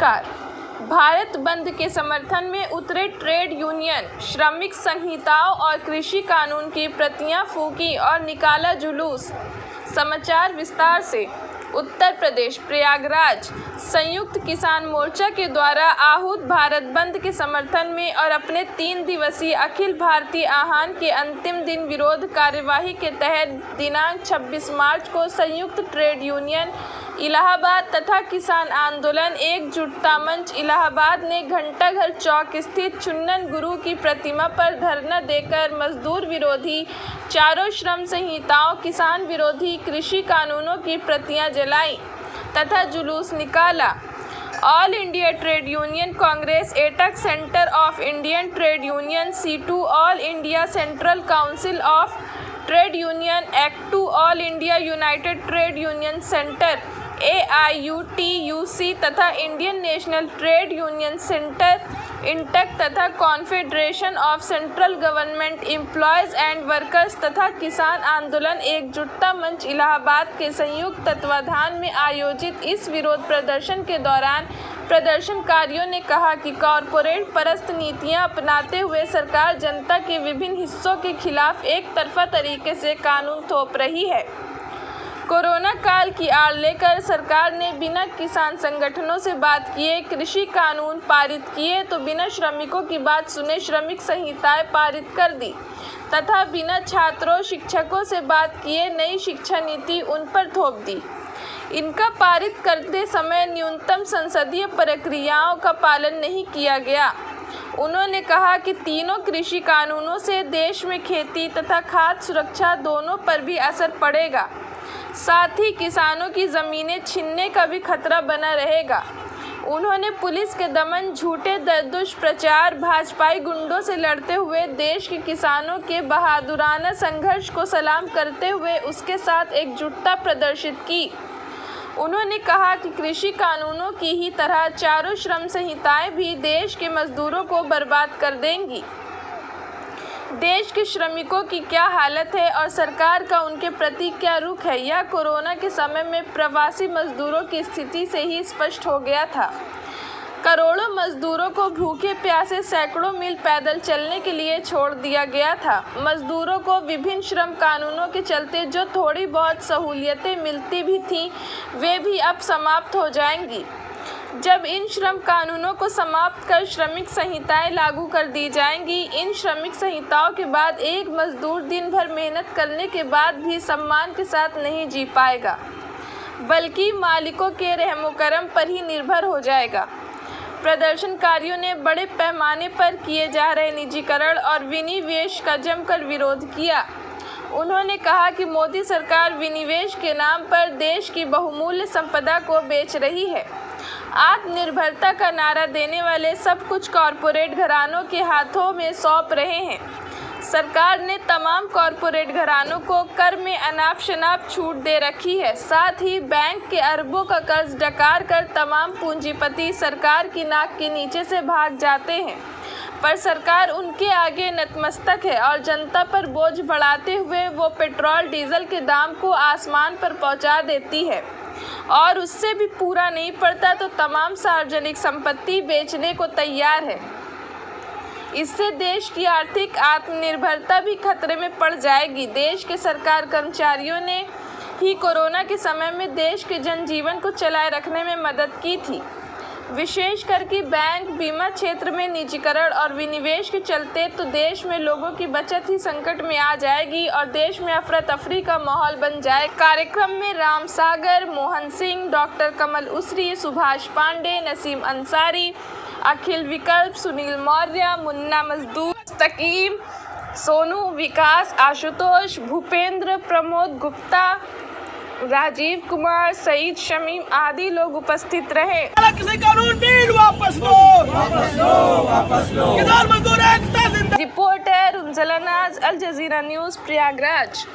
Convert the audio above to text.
नमस्कार। भारत बंद के समर्थन में उतरे ट्रेड यूनियन, श्रमिक संहिताओं और कृषि कानून की प्रतियां फूंकी और निकाला जुलूस। समाचार विस्तार से। उत्तर प्रदेश प्रयागराज संयुक्त किसान मोर्चा के द्वारा आहूत भारत बंद के समर्थन में और अपने 3 दिवसीय अखिल भारतीय आह्वान के अंतिम दिन विरोध कार्यवाही के तहत दिनांक 26 मार्च को संयुक्त ट्रेड यूनियन इलाहाबाद तथा किसान आंदोलन एकजुटता मंच इलाहाबाद ने घंटाघर चौक स्थित चुन्नन गुरु की प्रतिमा पर धरना देकर मजदूर विरोधी चारों श्रम संहिताओं, किसान विरोधी कृषि कानूनों की प्रतियां जलाई तथा जुलूस निकाला। All India trade union congress, AITUC, centre of Indian trade union, C2, all India central council of trade union, एक्ट2, all India united trade union centre AIUTUC तथा Indian national trade union centre INTUC तथा confederation of central government employees and workers तथा किसान आंदोलन एकजुटता मंच इलाहाबाद के संयुक्त तत्वाधान में आयोजित इस विरोध प्रदर्शन के दौरान प्रदर्शनकारियों ने कहा कि कॉरपोरेट परस्त नीतियां अपनाते हुए सरकार जनता के विभिन्न हिस्सों के खिलाफ एक तरफा तरीके से कानून थोप रही है। कोरोना काल की आड़ लेकर सरकार ने बिना किसान संगठनों से बात किए कृषि कानून पारित किए तो बिना श्रमिकों की बात सुने श्रमिक संहिताएं पारित कर दी तथा बिना छात्रों शिक्षकों से बात किए नई शिक्षा नीति उन पर थोप दी। इनका पारित करते समय न्यूनतम संसदीय प्रक्रियाओं का पालन नहीं किया गया। उन्होंने कहा कि तीनों कृषि कानूनों से देश में खेती तथा खाद्य सुरक्षा दोनों पर भी असर पड़ेगा, साथ ही किसानों की जमीनें छीनने का भी खतरा बना रहेगा। उन्होंने पुलिस के दमन, झूठे दुष्प्रचार, भाजपाई गुंडों से लड़ते हुए देश के किसानों के बहादुराना संघर्ष को सलाम करते हुए उसके साथ एकजुटता प्रदर्शित की। उन्होंने कहा कि कृषि कानूनों की ही तरह चारों श्रम संहिताएं भी देश के मजदूरों को बर्बाद कर देंगी। देश के श्रमिकों की क्या हालत है और सरकार का उनके प्रति क्या रुख है, यह कोरोना के समय में प्रवासी मजदूरों की स्थिति से ही स्पष्ट हो गया था। करोड़ों मजदूरों को भूखे प्यासे सैकड़ों मील पैदल चलने के लिए छोड़ दिया गया था। मजदूरों को विभिन्न श्रम कानूनों के चलते जो थोड़ी बहुत सहूलियतें मिलती भी थीं, वे भी अब समाप्त हो जाएंगी। जब इन श्रम कानूनों को समाप्त कर श्रमिक संहिताएं लागू कर दी जाएंगी, इन श्रमिक संहिताओं के बाद एक मजदूर दिन भर मेहनत करने के बाद भी सम्मान के साथ नहीं जी पाएगा, बल्कि मालिकों के रहमो-करम पर ही निर्भर हो जाएगा। प्रदर्शनकारियों ने बड़े पैमाने पर किए जा रहे निजीकरण और विनिवेश का जमकर विरोध किया। उन्होंने कहा कि मोदी सरकार विनिवेश के नाम पर देश की बहुमूल्य संपदा को बेच रही है। आत्मनिर्भरता का नारा देने वाले सब कुछ कॉरपोरेट घरानों के हाथों में सौंप रहे हैं। सरकार ने तमाम कॉरपोरेट घरानों को कर में अनाप शनाप छूट दे रखी है। साथ ही बैंक के अरबों का कर्ज डकार कर तमाम पूंजीपति सरकार की नाक के नीचे से भाग जाते हैं, पर सरकार उनके आगे नतमस्तक है और जनता पर बोझ बढ़ाते हुए वो पेट्रोल डीजल के दाम को आसमान पर पहुंचा देती है और उससे भी पूरा नहीं पड़ता तो तमाम सार्वजनिक संपत्ति बेचने को तैयार है। इससे देश की आर्थिक आत्मनिर्भरता भी खतरे में पड़ जाएगी। देश के सरकार कर्मचारियों ने ही कोरोना के समय में देश के जनजीवन को चलाए रखने में मदद की थी। विशेष करके बैंक, बीमा क्षेत्र में निजीकरण और विनिवेश के चलते तो देश में लोगों की बचत ही संकट में आ जाएगी और देश में अफरा तफरी का माहौल बन जाए। कार्यक्रम में राम सागर, मोहन सिंह, डॉक्टर कमल उसरी, सुभाष पांडे, नसीम अंसारी, अखिल विकल्प, सुनील मौर्य, मुन्ना मजदूर, तकीम, सोनू, विकास, आशुतोष, भूपेंद्र, प्रमोद गुप्ता, राजीव कुमार, सईद शमीम आदि लोग उपस्थित रहे। कानून बिल वापस लो, वापस लो, वापस लो। किसान मजदूर एकता जिंदाबाद। रिपोर्टर उंजला नाज, अल जजीरा न्यूज, प्रयागराज।